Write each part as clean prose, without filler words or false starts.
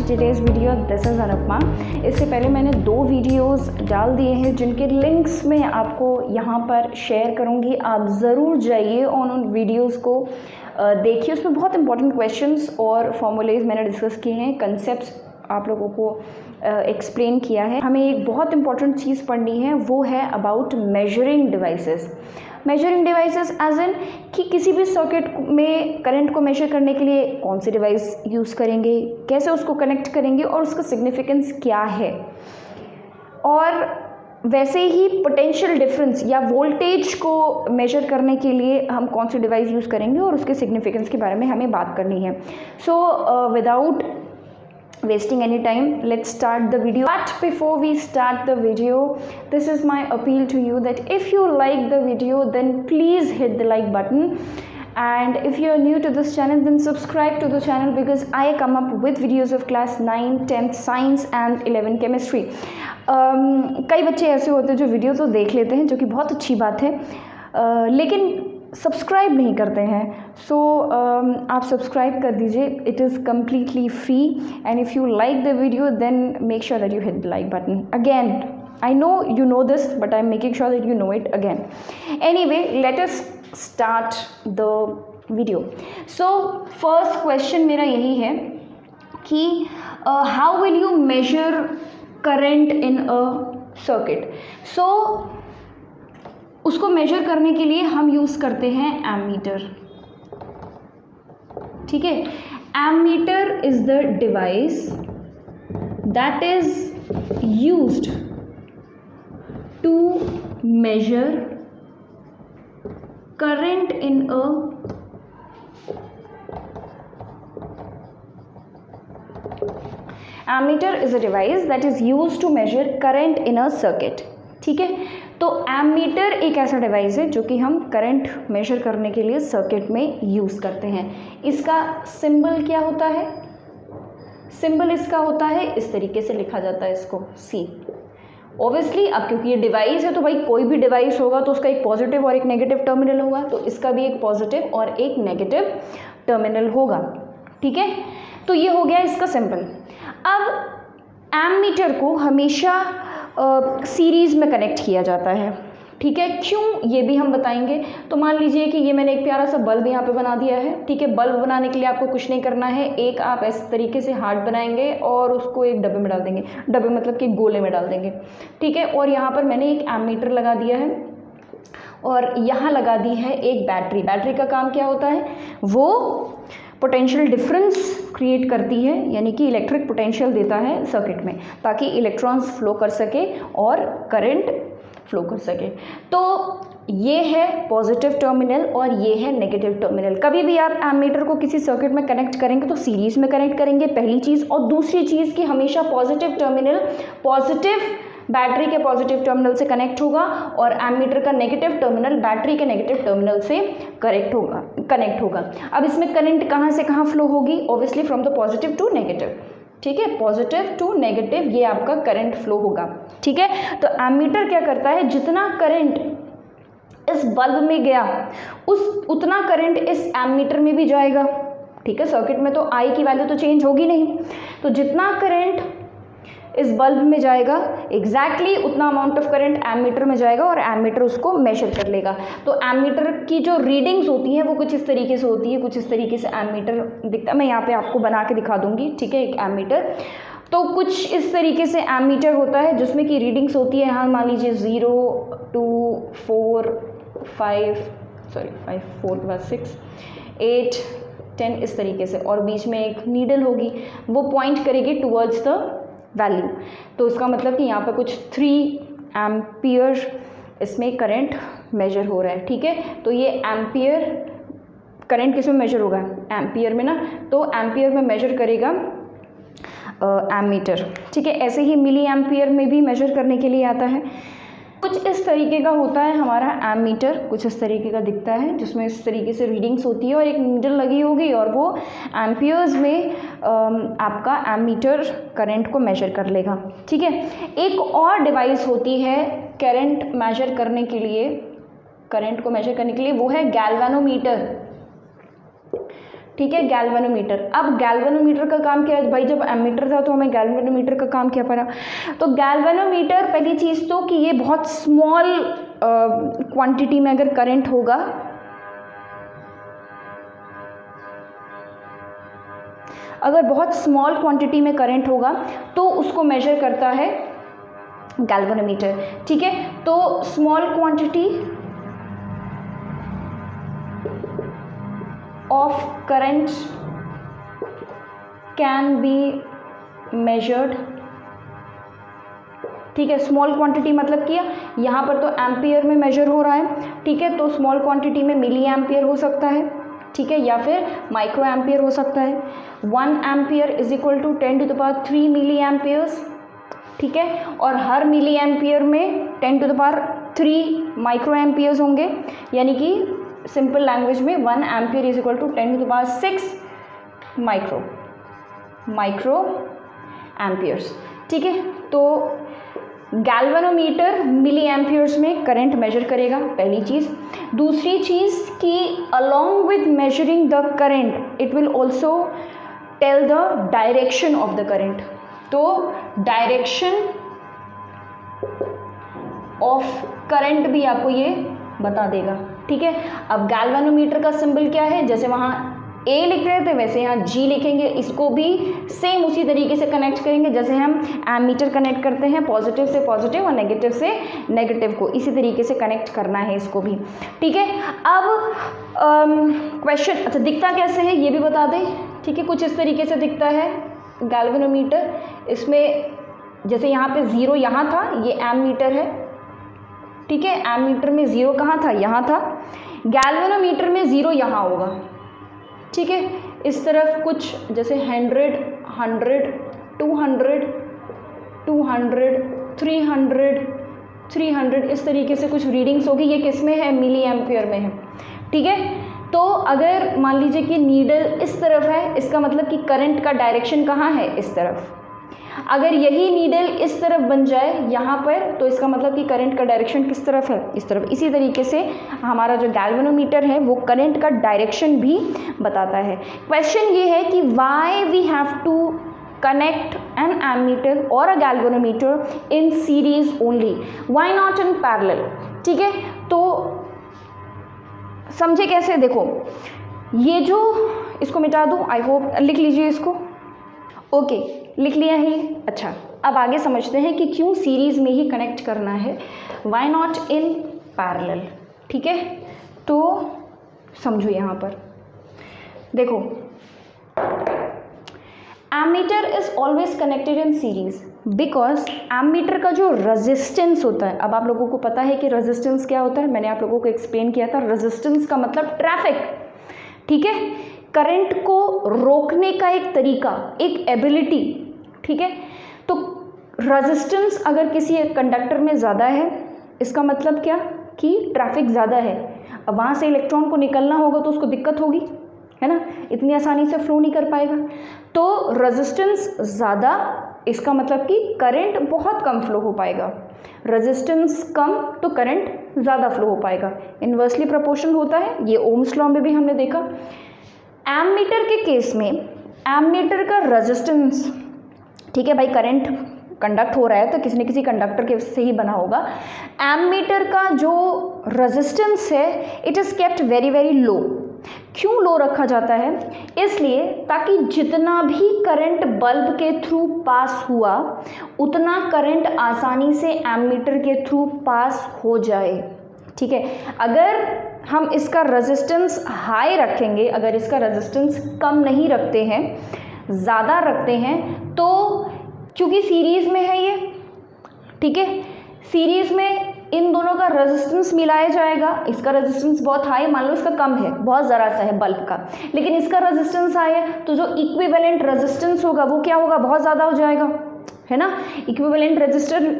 Today's video. This is Anupama. इससे पहले मैंने 2 वीडियोस डाल दिए हैं जिनके लिंक्स मैं आपको यहाँ पर शेयर करूँगी। आप ज़रूर जाइए और उन वीडियोस को देखिए। उसमें बहुत इंपॉर्टेंट क्वेश्चंस और फॉर्मूलेज मैंने डिस्कस किए हैं, कंसेप्ट्स आप लोगों को एक्सप्लेन किया है। हमें एक बहुत इंपॉर्टेंट चीज़ पढ़नी है, वो है about measuring devices. Measuring devices as in कि किसी भी सर्किट में करंट को मेजर करने के लिए कौन सी डिवाइस यूज़ करेंगे, कैसे उसको कनेक्ट करेंगे और उसका सिग्निफिकेंस क्या है। और वैसे ही पोटेंशियल डिफरेंस या वोल्टेज को मेजर करने के लिए हम कौन सी डिवाइस यूज़ करेंगे और उसके सिग्निफिकेंस के बारे में हमें बात करनी है। So without wasting any time, let's start the video. But before we start the video, this is my appeal to you that if you like the video, then please hit the like button, and if you are new to this channel, then subscribe to the channel because I come up with videos of class 9, 10th science and 11 chemistry. कई बच्चे ऐसे होते हैं जो video तो देख लेते हैं, जो कि बहुत अच्छी बात है, लेकिन सब्सक्राइब नहीं करते हैं। सो आप सब्सक्राइब कर दीजिए, it is completely free, and if you like the video then make sure that you hit the like button again. I know you know this, but I'm making sure that you know it again. Anyway, let us start the video. So first question मेरा यही है कि how will you measure current in a circuit? So उसको major करने के लिए हम use करते हैं एमीटर। ठीक है, ammeter is the device that is used to measure current in a ammeter is a device that is used to measure current in a circuit. ठीक है, तो एमीटर एक ऐसा डिवाइस है जो कि हम करंट मेजर करने के लिए सर्किट में यूज़ करते हैं। इसका सिंबल क्या होता है? सिंबल इसका होता है, इस तरीके से लिखा जाता है इसको C। ऑब्वियसली अब क्योंकि ये डिवाइस है तो भाई कोई भी डिवाइस होगा तो उसका एक पॉजिटिव और एक नेगेटिव टर्मिनल होगा, तो इसका भी एक पॉजिटिव और एक नेगेटिव टर्मिनल होगा। ठीक है, तो ये हो गया इसका सिंबल। अब एमीटर को हमेशा सीरीज़ में कनेक्ट किया जाता है। ठीक है, क्यों ये भी हम बताएंगे। तो मान लीजिए कि ये मैंने एक प्यारा सा बल्ब यहाँ पे बना दिया है। ठीक है, बल्ब बनाने के लिए आपको कुछ नहीं करना है, एक आप इस तरीके से हार्ट बनाएंगे और उसको एक डब्बे में डाल देंगे, डब्बे मतलब कि गोले में डाल देंगे। ठीक है, और यहाँ पर मैंने एक एमीटर लगा दिया है और यहाँ लगा दी है एक बैटरी। बैटरी का काम क्या होता है? वो पोटेंशियल डिफरेंस क्रिएट करती है, यानी कि इलेक्ट्रिक पोटेंशियल देता है सर्किट में, ताकि इलेक्ट्रॉन्स फ्लो कर सके और करंट फ्लो कर सके। तो ये है पॉजिटिव टर्मिनल और ये है नेगेटिव टर्मिनल। कभी भी आप एमीटर को किसी सर्किट में कनेक्ट करेंगे तो सीरीज में कनेक्ट करेंगे, पहली चीज़। और दूसरी चीज़ कि हमेशा पॉजिटिव टर्मिनल पॉजिटिव बैटरी के पॉजिटिव टर्मिनल से कनेक्ट होगा और एमीटर का नेगेटिव टर्मिनल बैटरी के नेगेटिव टर्मिनल से कनेक्ट होगा। अब इसमें करंट कहाँ से कहाँ फ्लो होगी? Obviously from the positive to negative. ठीक है, पॉजिटिव टू नेगेटिव ये आपका करंट फ्लो होगा। ठीक है, तो एमीटर क्या करता है, जितना करंट इस बल्ब में गया उतना करंट इस एमीटर में भी जाएगा। ठीक है, सर्किट में तो आई की वैल्यू तो चेंज होगी नहीं, तो जितना करंट इस बल्ब में जाएगा एग्जैक्टली उतना अमाउंट ऑफ करंट एमीटर में जाएगा और एमीटर उसको मेजर कर लेगा। तो एमीटर की जो रीडिंग्स होती हैं वो कुछ इस तरीके से होती है, कुछ इस तरीके से एमीटर दिखता है। मैं यहाँ पे आपको बना के दिखा दूंगी। ठीक है, एक एमीटर तो कुछ इस तरीके से एमीटर होता है जिसमें कि रीडिंग्स होती है। यहाँ मान लीजिए 0 2 4 5 4 के बाद 6 8 10 इस तरीके से, और बीच में एक नीडल होगी, वो पॉइंट करेगी टुवर्ड्स द वैल्यू। तो इसका मतलब कि यहाँ पर कुछ 3 एम्पियर इसमें करंट मेजर हो रहा है। ठीक है, तो ये एम्पियर करंट किस में मेजर होगा? एम्पियर में ना, तो एम्पियर में मेजर करेगा एमीटर। ठीक है, ऐसे ही मिली एम्पियर में भी मेजर करने के लिए आता है। कुछ इस तरीके का होता है हमारा एमीटर, कुछ इस तरीके का दिखता है जिसमें इस तरीके से रीडिंग्स होती है और एक नीडल लगी होगी और वो एम्पियर्स में आपका एमीटर करंट को मेजर कर लेगा। ठीक है, एक और डिवाइस होती है करंट मेजर करने के लिए, करंट को मेजर करने के लिए, वो है गैल्वेनोमीटर। ठीक है, गैल्वेनोमीटर। अब गैल्वेनोमीटर का काम क्या है भाई, जब एमीटर था तो हमें गैल्वेनोमीटर का काम क्या पड़ा। तो गैल्वेनोमीटर पहली चीज़ तो कि ये बहुत स्मॉल क्वांटिटी में अगर करंट होगा, अगर बहुत स्मॉल क्वांटिटी में करंट होगा तो उसको मेजर करता है गैल्वेनोमीटर। ठीक है, तो small quantity of current can be measured। ठीक है, स्मॉल क्वांटिटी मतलब कि यहाँ पर तो एम्पियर में मेजर हो रहा है। ठीक है, तो स्मॉल क्वांटिटी में मिली एम्पियर हो सकता है, ठीक है, या फिर माइक्रो एम्पियर हो सकता है। 1 ampere is equal to 10⁻³ milli amperes. ठीक है, और हर मिली एम्पियर में 10⁻³ माइक्रो एम्पियर्स होंगे, यानी कि सिंपल लैंग्वेज में 1 ampere is equal to 10⁻6 micro amperes. ठीक है, तो गैल्वेनोमीटर मिली एम्पियर्स में करंट मेजर करेगा, पहली चीज़। दूसरी चीज़ कि along with measuring the current it will also tell the direction of the current. तो डायरेक्शन ऑफ करंट भी आपको ये बता देगा। ठीक है, अब गैल्वेनोमीटर का सिंबल क्या है, जैसे वहाँ A लिख रहे थे वैसे यहाँ G लिखेंगे। इसको भी सेम उसी तरीके से कनेक्ट करेंगे जैसे हम एमीटर कनेक्ट करते हैं, पॉजिटिव से पॉजिटिव और नेगेटिव से नेगेटिव को, इसी तरीके से कनेक्ट करना है इसको भी। ठीक है, अब क्वेश्चन, अच्छा दिखता कैसे है ये भी बता दें। ठीक है, कुछ इस तरीके से दिखता है गैल्वेनोमीटर। इसमें जैसे यहाँ पे 0 यहाँ था, ये एमीटर है। ठीक है, एमीटर में 0 कहाँ था, यहाँ था। गैल्वेनोमीटर में 0 यहाँ होगा। ठीक है, इस तरफ कुछ जैसे 100, 100, 200, 200, 300, 300 इस तरीके से कुछ रीडिंग्स होगी। ये किस में है, मिली एम्पियर में है। ठीक है, तो अगर मान लीजिए कि नीडल इस तरफ है, इसका मतलब कि करंट का डायरेक्शन कहाँ है, इस तरफ। अगर यही नीडल इस तरफ बन जाए यहाँ पर, तो इसका मतलब कि करंट का डायरेक्शन किस तरफ है, इस तरफ। इसी तरीके से हमारा जो गैल्वेनोमीटर है वो करंट का डायरेक्शन भी बताता है। क्वेश्चन ये है कि why we have to connect an ammeter और a galvanometer in series only, why not in parallel. ठीक है, तो समझे कैसे, देखो ये जो, इसको मिटा दूँ, आई होप लिख लीजिए इसको। ओके, लिख लिया है। अच्छा, अब आगे समझते हैं कि क्यों सीरीज़ में ही कनेक्ट करना है, व्हाई नॉट इन पैरेलल। ठीक है, तो समझो यहाँ पर देखो, ammeter is always connected in series because ammeter का जो रेजिस्टेंस होता है, अब आप लोगों को पता है कि रेजिस्टेंस क्या होता है, मैंने आप लोगों को एक्सप्लेन किया था। रेजिस्टेंस का मतलब ट्रैफिक। ठीक है, करंट को रोकने का एक तरीका, एक एबिलिटी। ठीक है, तो रेजिस्टेंस अगर किसी एक कंडक्टर में ज़्यादा है, इसका मतलब क्या कि ट्रैफिक ज़्यादा है। अब वहाँ से इलेक्ट्रॉन को निकलना होगा तो उसको दिक्कत होगी, है ना, इतनी आसानी से फ्लो नहीं कर पाएगा। तो रेजिस्टेंस ज़्यादा, इसका मतलब कि करंट बहुत कम फ्लो हो पाएगा। रेजिस्टेंस कम तो करंट ज़्यादा फ्लो हो पाएगा। इन्वर्सली प्रोपोर्शनल होता है, ये ओम्स लॉ में भी हमने देखा। एमीटर के केस में एमीटर का रेजिस्टेंस, ठीक है भाई, करंट कंडक्ट हो रहा है तो किसी न किसी कंडक्टर के से ही बना होगा। एमीटर का जो रेजिस्टेंस है it is kept very very low. क्यों लो रखा जाता है, इसलिए ताकि जितना भी करंट बल्ब के थ्रू पास हुआ उतना करंट आसानी से एमीटर के थ्रू पास हो जाए। ठीक है, अगर हम इसका रेजिस्टेंस हाई रखेंगे, अगर इसका रेजिस्टेंस कम नहीं रखते हैं, ज़्यादा रखते हैं, तो क्योंकि सीरीज़ में है ये, ठीक है, सीरीज़ में इन दोनों का रेजिस्टेंस मिलाया जाएगा। इसका रेजिस्टेंस बहुत हाई, मान लो इसका कम है, बहुत ज़रा सा है बल्ब का, लेकिन इसका रेजिस्टेंस हाई है, तो जो इक्विवेलेंट रेजिस्टेंस होगा वो क्या होगा, बहुत ज़्यादा हो जाएगा, है ना। इक्विवेलेंट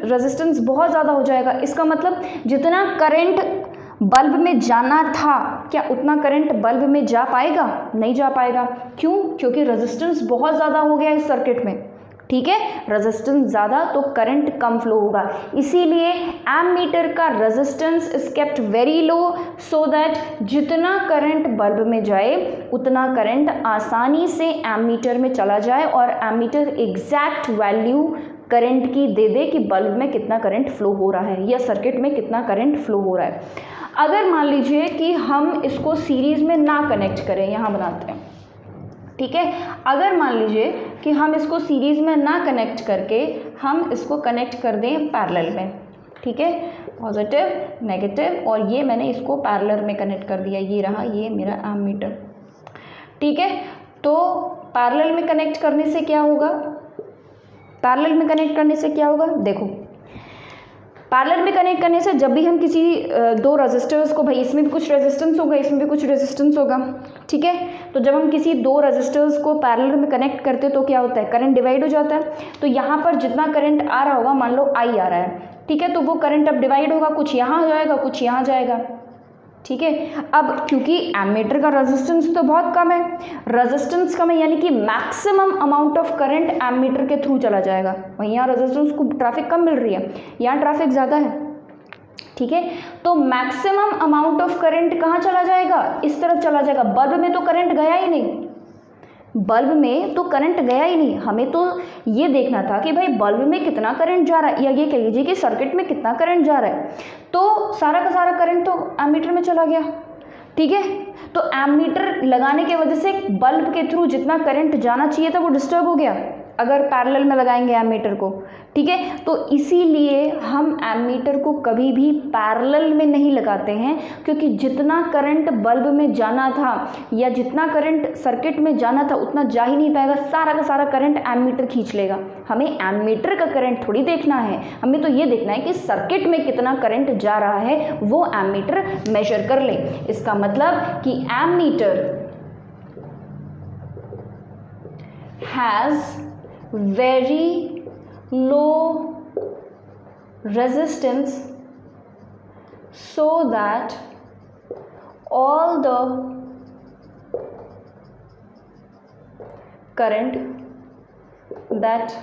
रेजिस्टेंस बहुत ज़्यादा हो जाएगा। इसका मतलब जितना करंट बल्ब में जाना था, क्या उतना करंट बल्ब में जा पाएगा, नहीं जा पाएगा। क्यों, क्योंकि रेजिस्टेंस बहुत ज़्यादा हो गया इस सर्किट में। ठीक है, रेजिस्टेंस ज़्यादा तो करंट कम फ्लो होगा, इसीलिए एमीटर का resistance is kept very low so that जितना करंट बल्ब में जाए उतना करंट आसानी से एमीटर में चला जाए और एमीटर एग्जैक्ट वैल्यू करंट की दे दे कि बल्ब में कितना करंट फ्लो हो रहा है या सर्किट में कितना करंट फ्लो हो रहा है। अगर मान लीजिए कि हम इसको सीरीज में ना कनेक्ट करें, यहाँ बनाते हैं, ठीक है, अगर मान लीजिए कि हम इसको सीरीज में ना कनेक्ट करके हम इसको कनेक्ट कर दें पैरेलल में, ठीक है, पॉजिटिव नेगेटिव, और ये मैंने इसको पैरेलल में कनेक्ट कर दिया, ये रहा ये मेरा एमीटर, ठीक है। तो पैरेलल में कनेक्ट करने से क्या होगा, पैरेलल में कनेक्ट करने से क्या होगा, देखो पैरेलल में कनेक्ट करने से जब भी हम किसी दो रेजिस्टर्स को, भाई इसमें भी कुछ रेजिस्टेंस होगा इसमें भी कुछ रेजिस्टेंस होगा, ठीक है, तो जब हम किसी दो रेजिस्टर्स को पैरेलल में कनेक्ट करते हैं तो क्या होता है, करंट डिवाइड हो जाता है। तो यहाँ पर जितना करंट आ रहा होगा, मान लो आई आ रहा है, ठीक है, तो वो करंट अब डिवाइड होगा, कुछ यहाँ जाएगा कुछ यहाँ जाएगा, ठीक है। अब क्योंकि एमीटर का रेजिस्टेंस तो बहुत कम है, रेजिस्टेंस कम है यानी कि maximum amount of current ammeter के थ्रू चला जाएगा, वहीं यहाँ रेजिस्टेंस को ट्रैफिक कम मिल रही है, यहाँ ट्रैफिक ज़्यादा है, ठीक है, तो मैक्सिमम अमाउंट ऑफ करंट कहाँ चला जाएगा, इस तरफ चला जाएगा। बल्ब में तो करंट गया ही नहीं, बल्ब में तो करंट गया ही नहीं, हमें तो ये देखना था कि भाई बल्ब में कितना करंट जा रहा है, या ये कह लीजिए कि सर्किट में कितना करंट जा रहा है, तो सारा का सारा करंट तो एमीटर में चला गया, ठीक है। तो एमीटर लगाने की वजह से बल्ब के थ्रू जितना करंट जाना चाहिए था वो डिस्टर्ब हो गया अगर पैरेलल में लगाएंगे एमीटर को, ठीक है। तो इसीलिए हम एमीटर को कभी भी पैरेलल में नहीं लगाते हैं, क्योंकि जितना करंट बल्ब में जाना था या जितना करंट सर्किट में जाना था उतना जा ही नहीं पाएगा, सारा का सारा करंट एमीटर खींच लेगा। हमें एमीटर का करंट थोड़ी देखना है, हमें तो ये देखना है कि सर्किट में कितना करंट जा रहा है वो एमीटर मेजर कर ले। इसका मतलब कि ammeter has very low resistance so that all the current that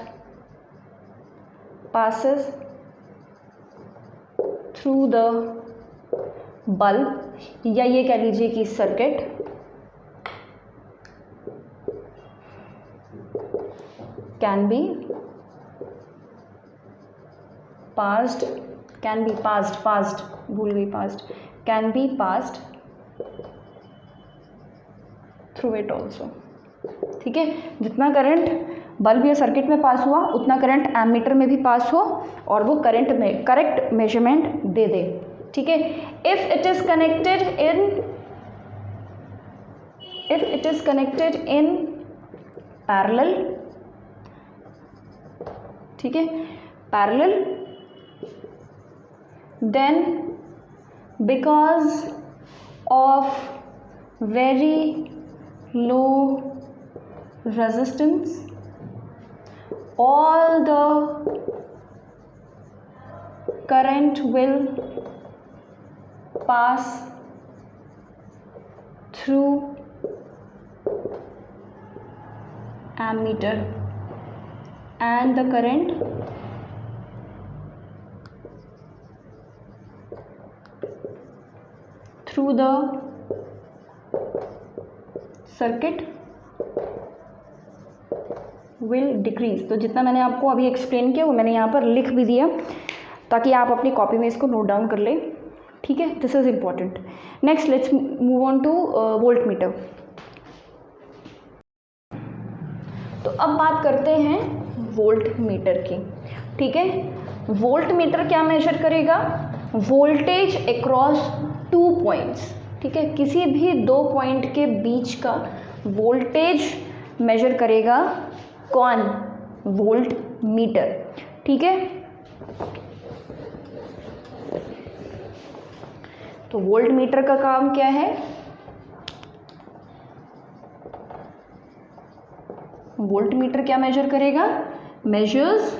passes through the bulb या ये कह लीजिए कि सर्किट can be passed भूल गई passed can be passed through it also, ठीक है। जितना करंट बल्ब या सर्किट में पास हुआ उतना करंट एमीटर में भी पास हो और वो करंट में करेक्ट मेजरमेंट दे दे, ठीक है। If it is connected in parallel, ठीक है, parallel, then because of very low resistance all the current will pass through ammeter and the current through the circuit will decrease. तो जितना मैंने आपको अभी एक्सप्लेन किया वो मैंने यहाँ पर लिख भी दिया ताकि आप अपनी कॉपी में इसको नोट डाउन कर लें, ठीक है। This is important. Next let's move on two volt meter. तो अब बात करते हैं वोल्ट मीटर की, ठीक है। वोल्ट मीटर क्या मेजर करेगा? वोल्टेज अक्रॉस 2 पॉइंट्स, ठीक है। किसी भी 2 पॉइंट के बीच का वोल्टेज मेजर करेगा कौन? वोल्ट मीटर, ठीक है। तो वोल्ट मीटर का काम क्या है? वोल्ट मीटर क्या मेजर करेगा? Measures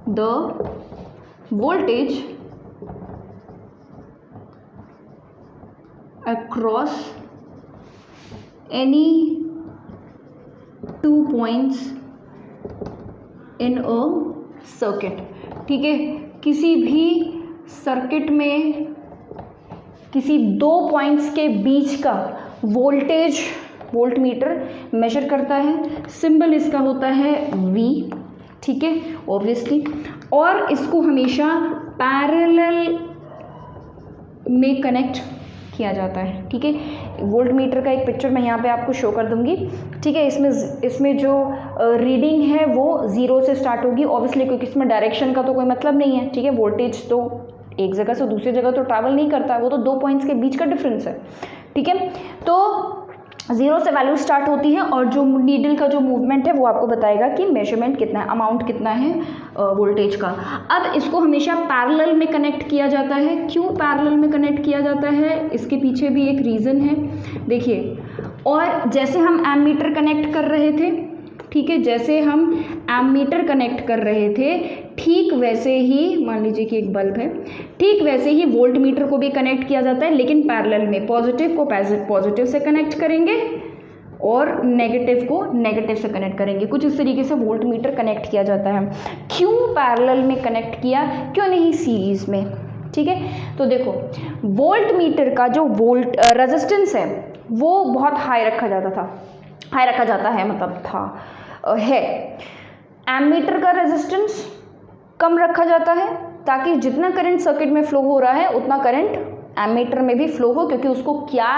the voltage across any 2 points in a circuit. ठीक है, किसी भी सर्किट में किसी 2 पॉइंट्स के बीच का वोल्टेज वोल्ट मीटर मेजर करता है। सिंबल इसका होता है V। ठीक है, ऑब्वियसली, और इसको हमेशा पैरेलल में कनेक्ट किया जाता है। ठीक है, वोल्ट मीटर का एक पिक्चर मैं यहाँ पे आपको शो कर दूंगी। ठीक है, इसमें जो रीडिंग है वो 0 से स्टार्ट होगी, ऑब्वियसली, क्योंकि इसमें डायरेक्शन का तो कोई मतलब नहीं है। ठीक है, वोल्टेज तो एक जगह से दूसरी जगह तो ट्रैवल नहीं करता, वो तो 2 पॉइंट्स के बीच का डिफरेंस है। ठीक है, तो 0 से वैल्यू स्टार्ट होती है और जो नीडल का जो मूवमेंट है वो आपको बताएगा कि मेजरमेंट कितना है, अमाउंट कितना है वोल्टेज का। अब इसको हमेशा पैरेलल में कनेक्ट किया जाता है। क्यों पैरेलल में कनेक्ट किया जाता है, इसके पीछे भी एक रीज़न है। देखिए, और जैसे हम एमीटर कनेक्ट कर रहे थे, ठीक है, जैसे हम एमीटर कनेक्ट कर रहे थे, ठीक वैसे ही मान लीजिए कि एक बल्ब है, ठीक वैसे ही वोल्ट मीटर को भी कनेक्ट किया जाता है, लेकिन पैरेलल में। पॉजिटिव को पॉजिटिव से कनेक्ट करेंगे और नेगेटिव को नेगेटिव से कनेक्ट करेंगे। कुछ इस तरीके से वोल्ट मीटर कनेक्ट किया जाता है। क्यों पैरेलल में कनेक्ट किया, क्यों नहीं सीरीज में? ठीक है, तो देखो, वोल्ट मीटर का जो वोल्ट रेजिस्टेंस है वो बहुत हाई रखा जाता है, मतलब है। एमीटर का रेजिस्टेंस कम रखा जाता है ताकि जितना करंट सर्किट में फ्लो हो रहा है उतना करंट एमीटर में भी फ्लो हो, क्योंकि उसको क्या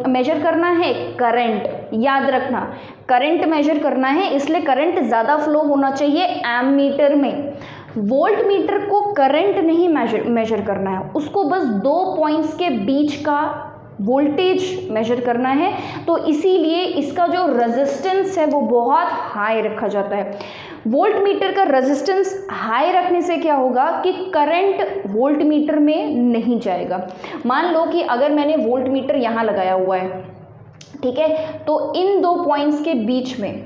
मेजर करना है, करंट। याद रखना, करंट मेजर करना है, इसलिए करंट ज़्यादा फ्लो होना चाहिए एमीटर में। वोल्ट मीटर को करंट नहीं मेजर करना है, उसको बस 2 पॉइंट्स के बीच का वोल्टेज मेजर करना है। तो इसीलिए इसका जो रेजिस्टेंस है वो बहुत हाई रखा जाता है। वोल्ट मीटर का रेजिस्टेंस हाई रखने से क्या होगा कि करंट वोल्ट मीटर में नहीं जाएगा। मान लो कि अगर मैंने वोल्ट मीटर यहाँ लगाया हुआ है, ठीक है, तो इन 2 पॉइंट्स के बीच में,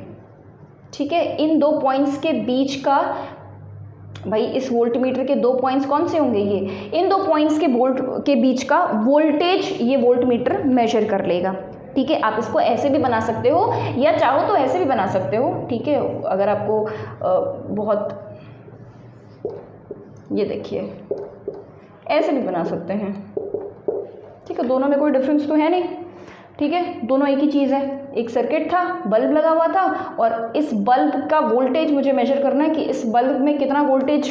ठीक है, इन 2 पॉइंट्स के बीच का, भाई इस वोल्ट मीटर के 2 पॉइंट्स कौन से होंगे, ये इन 2 पॉइंट्स के बीच का वोल्टेज ये वोल्ट मीटर मेजर कर लेगा। ठीक है, आप इसको ऐसे भी बना सकते हो या चाहो तो ऐसे भी बना सकते हो। ठीक है, अगर आपको बहुत, ये देखिए, ऐसे भी बना सकते हैं। ठीक है, दोनों में कोई डिफरेंस तो है नहीं। ठीक है, दोनों एक ही चीज़ है। एक सर्किट था, बल्ब लगा हुआ था, और इस बल्ब का वोल्टेज मुझे मेजर करना है कि इस बल्ब में कितना वोल्टेज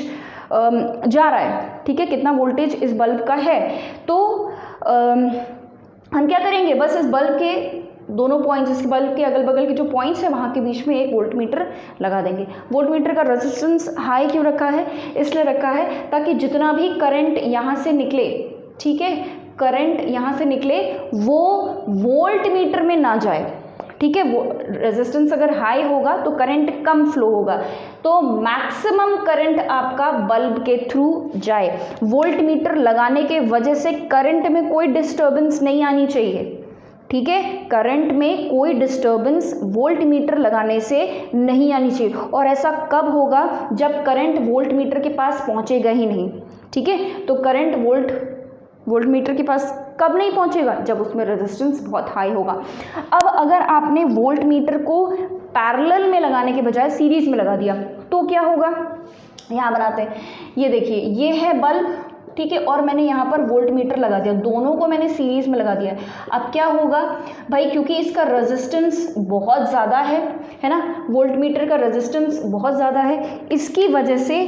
जा रहा है। ठीक है, कितना वोल्टेज इस बल्ब का है। तो हम क्या करेंगे, बस इस बल्ब के दोनों पॉइंट्स, इस बल्ब के अगल बगल के जो पॉइंट्स है वहाँ के बीच में एक वोल्ट मीटर लगा देंगे। वोल्ट मीटर का रेजिस्टेंस हाई क्यों रखा है, इसलिए रखा है ताकि जितना भी करंट यहाँ से निकले, ठीक है, करंट यहाँ से निकले वो वोल्ट मीटर में ना जाए। ठीक है, वो रेजिस्टेंस अगर हाई होगा तो करंट कम फ्लो होगा, तो मैक्सिमम करंट आपका बल्ब के थ्रू जाए। वोल्ट मीटर लगाने के वजह से करंट में कोई डिस्टर्बेंस नहीं आनी चाहिए। ठीक है, करंट में कोई डिस्टर्बेंस वोल्ट मीटर लगाने से नहीं आनी चाहिए। और ऐसा कब होगा, जब करंट वोल्ट मीटर के पास पहुंचेगा ही नहीं। ठीक है, तो करंट वोल्ट मीटर के पास कब नहीं पहुंचेगा, जब उसमें रेजिस्टेंस बहुत हाई होगा। अब अगर आपने वोल्ट मीटर को पैरेलल में लगाने के बजाय सीरीज में लगा दिया तो क्या होगा, यहाँ बनाते हैं। ये देखिए, ये है बल्ब, ठीक है, और मैंने यहाँ पर वोल्ट मीटर लगा दिया, दोनों को मैंने सीरीज में लगा दिया। अब क्या होगा भाई, क्योंकि इसका रेजिस्टेंस बहुत ज़्यादा है ना, वोल्ट मीटर का रेजिस्टेंस बहुत ज़्यादा है, इसकी वजह से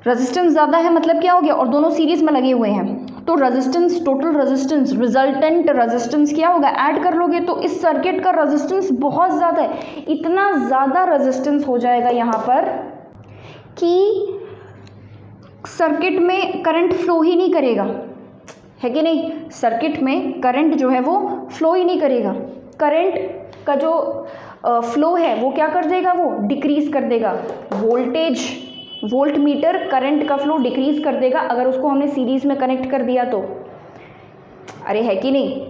रेजिस्टेंस ज़्यादा है, मतलब क्या हो गया, और दोनों सीरीज में लगे हुए हैं, तो resistance, total resistance, resultant resistance क्या होगा, ऐड कर लोगे तो इस सर्किट का रेजिस्टेंस बहुत ज़्यादा है। इतना ज़्यादा रेजिस्टेंस हो जाएगा यहाँ पर कि सर्किट में करंट फ्लो ही नहीं करेगा, है कि नहीं। सर्किट में करंट जो है वो फ्लो ही नहीं करेगा। करंट का जो फ्लो है वो क्या कर देगा, वो डिक्रीज कर देगा। वोल्ट मीटर करंट का फ्लो डिक्रीज कर देगा अगर उसको हमने सीरीज में कनेक्ट कर दिया तो। अरे है कि नहीं,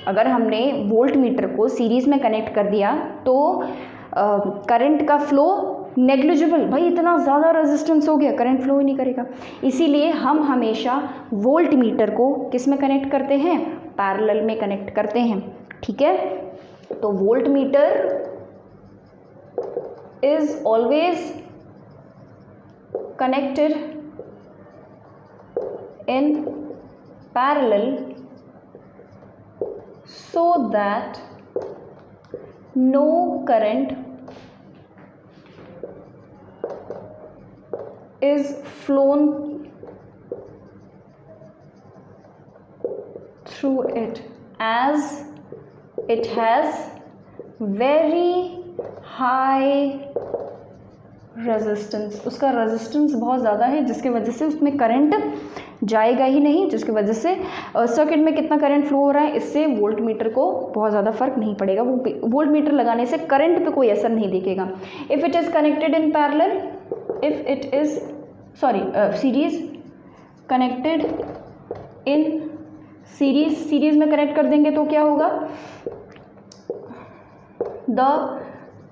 अगर हमने वोल्ट मीटर को सीरीज में कनेक्ट कर दिया तो करंट का फ्लो नेग्लिजिबल, भाई इतना ज़्यादा रेजिस्टेंस हो गया, करंट फ्लो ही नहीं करेगा। इसीलिए हम हमेशा वोल्ट मीटर को किस में कनेक्ट करते हैं, पैरेलल में कनेक्ट करते हैं। ठीक है, तो volt meter is always connected in parallel so that no current is flown through it, as it has very high resistance, उसका रेजिस्टेंस बहुत ज़्यादा है जिसके वजह से उसमें करंट जाएगा ही नहीं, जिसकी वजह से सर्किट में कितना करंट फ्लो हो रहा है इससे वोल्ट मीटर को बहुत ज़्यादा फर्क नहीं पड़ेगा, वो वोल्ट मीटर लगाने से करंट पे कोई असर नहीं दिखेगा। If it is connected in parallel, if it is series connected in series में कनेक्ट कर देंगे तो क्या होगा, द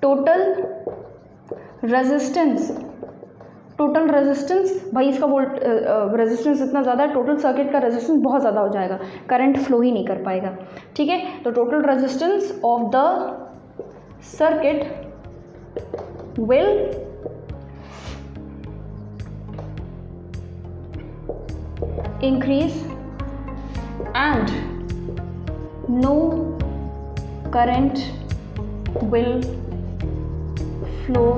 टोटल रेजिस्टेंस भाई इसका वोल्ट रेजिस्टेंस इतना ज़्यादा है, टोटल सर्किट का रेजिस्टेंस बहुत ज़्यादा हो जाएगा, करंट फ्लो ही नहीं कर पाएगा। ठीक है, तो total resistance of the circuit will increase and no current will flow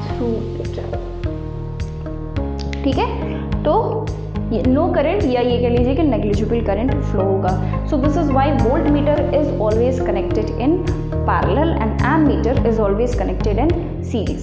through it। ठीक है, तो नो करंट या ये कह लीजिए कि नेग्लिजिबल करंट फ्लो होगा। So this is why voltmeter is always connected in parallel and ammeter is always connected in series.